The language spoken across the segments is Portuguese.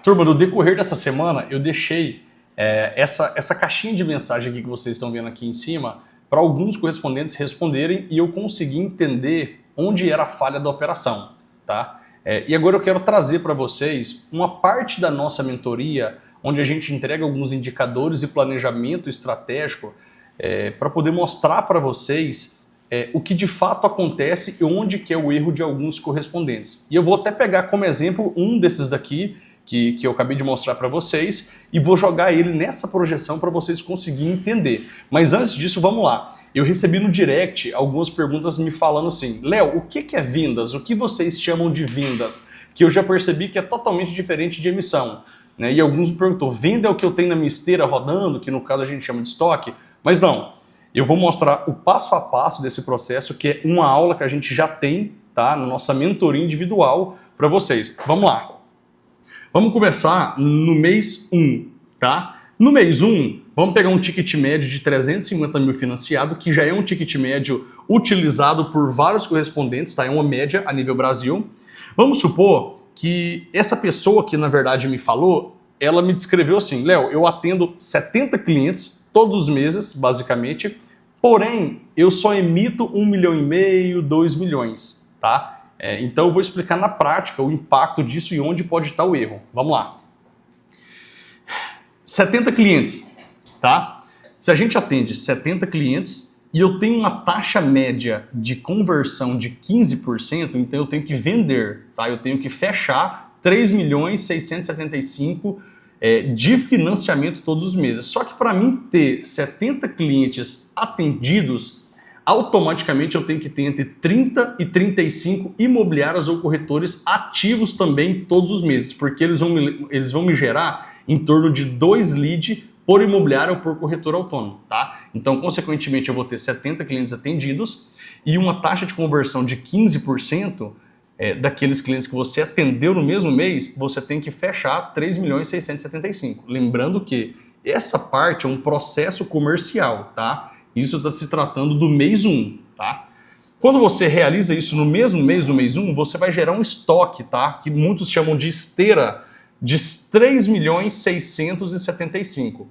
Turma, no decorrer dessa semana, eu deixei essa caixinha de mensagem aqui que vocês estão vendo aqui em cima para alguns correspondentes responderem e eu consegui entender onde era a falha da operação, tá? E agora eu quero trazer para vocês uma parte da nossa mentoria onde a gente entrega alguns indicadores e planejamento estratégico para poder mostrar para vocês o que de fato acontece e onde que é o erro de alguns correspondentes. E eu vou até pegar como exemplo um desses daqui, que eu acabei de mostrar para vocês, e vou jogar ele nessa projeção para vocês conseguirem entender. Mas antes disso, vamos lá. Eu recebi no direct algumas perguntas me falando assim, Léo, o que é vendas? O que vocês chamam de vendas? Que eu já percebi que é totalmente diferente de emissão. Né? E alguns me perguntou, venda é o que eu tenho na minha esteira rodando, que no caso a gente chama de estoque? Mas não, eu vou mostrar o passo a passo desse processo, que é uma aula que a gente já tem, tá, na nossa mentoria individual para vocês. Vamos lá. Vamos começar no mês 1, tá? No mês 1, vamos pegar um ticket médio de 350 mil financiado, que já é um ticket médio utilizado por vários correspondentes, tá? É uma média a nível Brasil. Vamos supor que essa pessoa que na verdade me falou, ela me descreveu assim, Léo, eu atendo 70 clientes todos os meses, basicamente, porém, eu só emito 1,5 milhão, 2 milhões, tá? Então eu vou explicar na prática o impacto disso e onde pode estar o erro. Vamos lá. 70 clientes, tá? Se a gente atende 70 clientes e eu tenho uma taxa média de conversão de 15%, então eu tenho que vender, tá? Eu tenho que fechar 3.675.000 de financiamento todos os meses. Só que para mim ter 70 clientes atendidos, automaticamente eu tenho que ter entre 30 e 35 imobiliárias ou corretores ativos também todos os meses, porque eles vão me gerar em torno de 2 leads por imobiliário ou por corretor autônomo, tá? Então, consequentemente, eu vou ter 70 clientes atendidos e uma taxa de conversão de 15%. Daqueles clientes que você atendeu no mesmo mês, você tem que fechar 3.675.000. Lembrando que essa parte é um processo comercial, tá? Isso está se tratando do mês 1, tá? Quando você realiza isso no mesmo mês, no mês 1, você vai gerar um estoque, tá? Que muitos chamam de esteira de 3.675.000.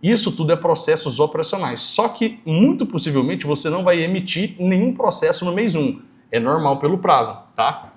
Isso tudo é processos operacionais. Só que, muito possivelmente, você não vai emitir nenhum processo no mês 1. É normal pelo prazo, tá?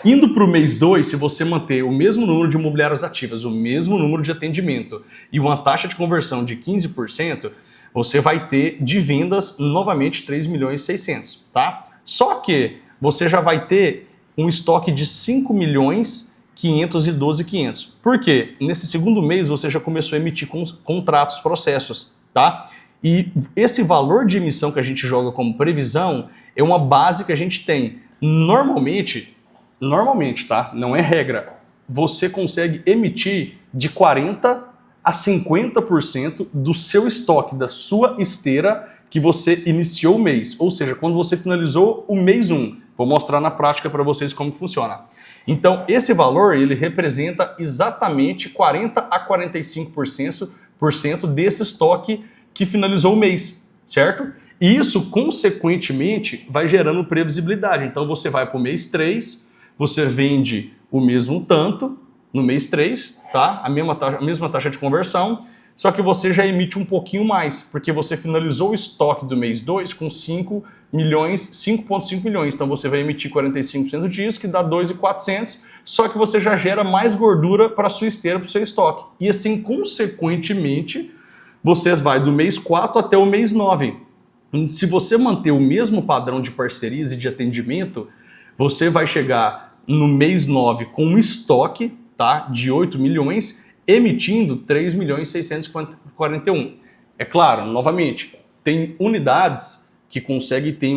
Indo para o mês 2, se você manter o mesmo número de imobiliárias ativas, o mesmo número de atendimento e uma taxa de conversão de 15%, você vai ter de vendas novamente 3.600.000, tá? Só que você já vai ter um estoque de 5.512.500. Por quê? Nesse segundo mês você já começou a emitir contratos, processos, tá? E esse valor de emissão que a gente joga como previsão é uma base que a gente tem. Normalmente, tá? Não é regra. Você consegue emitir de 40% a 50% do seu estoque, da sua esteira que você iniciou o mês. Ou seja, quando você finalizou o mês 1. Vou mostrar na prática para vocês como que funciona. Então, esse valor, ele representa exatamente 40% a 45% desse estoque que finalizou o mês, certo? E isso, consequentemente, vai gerando previsibilidade. Então, você vai para o mês 3, você vende o mesmo tanto no mês 3, tá? A mesma taxa de conversão, só que você já emite um pouquinho mais, porque você finalizou o estoque do mês 2 com 5,5 milhões. Então, você vai emitir 45% disso, que dá 2.400, só que você já gera mais gordura para a sua esteira, para o seu estoque. E assim, consequentemente, você vai do mês 4 até o mês 9. Se você manter o mesmo padrão de parcerias e de atendimento, você vai chegar no mês 9 com um estoque, tá, de 8 milhões, emitindo 3.641. É claro, novamente, tem unidades que conseguem ter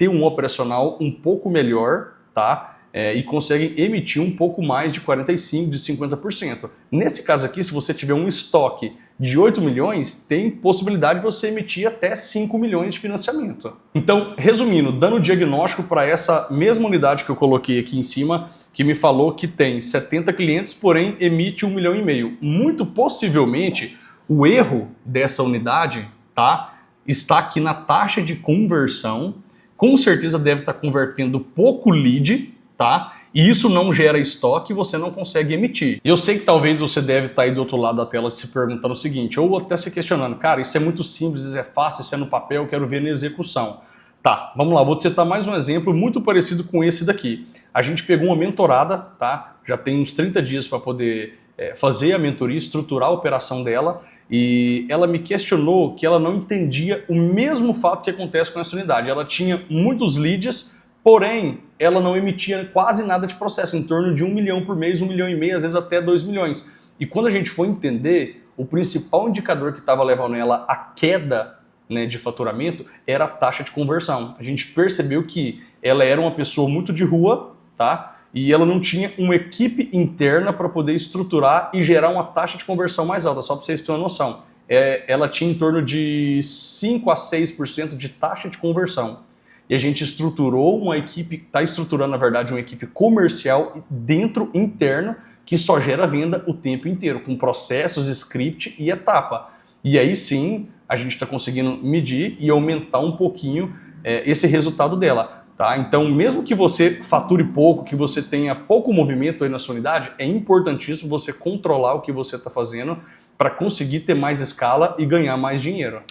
um operacional um pouco melhor, tá? E conseguem emitir um pouco mais de 45%, de 50%. Nesse caso aqui, se você tiver um estoque de 8 milhões, tem possibilidade de você emitir até 5 milhões de financiamento. Então, resumindo, dando diagnóstico para essa mesma unidade que eu coloquei aqui em cima, que me falou que tem 70 clientes, porém emite 1,5 milhão. Muito possivelmente, o erro dessa unidade, tá, está aqui na taxa de conversão. Com certeza deve estar convertendo pouco lead, tá? E isso não gera estoque e você não consegue emitir. Eu sei que talvez você deve estar aí do outro lado da tela se perguntando o seguinte, ou até se questionando, cara, isso é muito simples, isso é fácil, isso é no papel, eu quero ver na execução. Tá, vamos lá, vou te citar mais um exemplo muito parecido com esse daqui. A gente pegou uma mentorada, tá? Já tem uns 30 dias para poder fazer a mentoria, estruturar a operação dela, e ela me questionou que ela não entendia o mesmo fato que acontece com essa unidade. Ela tinha muitos leads, porém ela não emitia quase nada de processo, em torno de 1 milhão por mês, 1,5 milhão, às vezes até 2 milhões. E quando a gente foi entender, o principal indicador que estava levando ela à queda, né, de faturamento era a taxa de conversão. A gente percebeu que ela era uma pessoa muito de rua, tá? E ela não tinha uma equipe interna para poder estruturar e gerar uma taxa de conversão mais alta, só para vocês terem uma noção. Ela tinha em torno de 5 a 6% de taxa de conversão. E a gente estruturou uma equipe, está estruturando na verdade uma equipe comercial dentro, interno, que só gera venda o tempo inteiro, com processos, script e etapa. E aí sim, a gente está conseguindo medir e aumentar um pouquinho esse resultado dela. Tá? Então, mesmo que você fature pouco, que você tenha pouco movimento aí na sua unidade, é importantíssimo você controlar o que você está fazendo para conseguir ter mais escala e ganhar mais dinheiro.